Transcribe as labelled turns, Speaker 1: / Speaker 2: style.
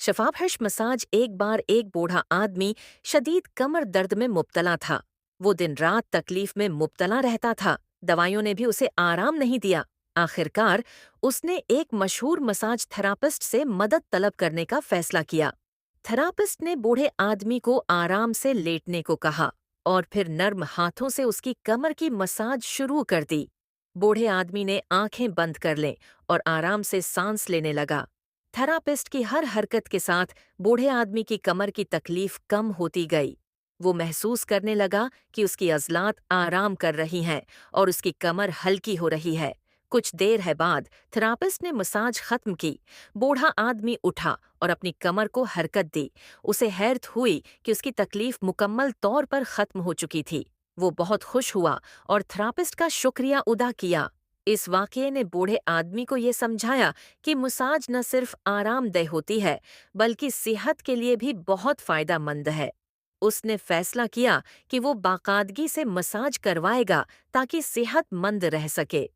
Speaker 1: शफाफहश massage एक बार एक बूढ़ा आदमी शदीद कमर दर्द में मुब्तला था। वो दिन रात तकलीफ में मुब्तला रहता था। दवाइयों ने भी उसे आराम नहीं दिया। आखिरकार उसने एक मशहूर मसाज थेरापिस्ट से मदद तलब करने का फैसला किया। थेरापिस्ट ने बूढ़े आदमी को आराम से लेटने को कहा और फिर नर्म हाथों से उसकी कमर की मसाज शुरू कर दी। बूढ़े आदमी ने आंखें बंद कर लें और आराम से सांस लेने लगा। थेरापिस्ट की हर हरकत के साथ बूढ़े आदमी की कमर की तकलीफ कम होती गई। वो महसूस करने लगा कि उसकी अज़लात आराम कर रही हैं और उसकी कमर हल्की हो रही है। कुछ देर है बाद थेरापिस्ट ने मसाज खत्म की। बूढ़ा आदमी उठा और अपनी कमर को हरकत दी। उसे हैरत हुई कि उसकी तकलीफ मुकम्मल तौर पर खत्म हो चुकी थी। वो बहुत खुश हुआ और थेरापिस्ट का शुक्रिया अदा किया। इस वाक़ये ने बूढ़े आदमी को ये समझाया कि मसाज न सिर्फ आरामदेह होती है, बल्कि सेहत के लिए भी बहुत फ़ायदेमंद है। उसने फैसला किया कि वो बाकायदगी से मसाज करवाएगा ताकि सेहतमंद रह सके।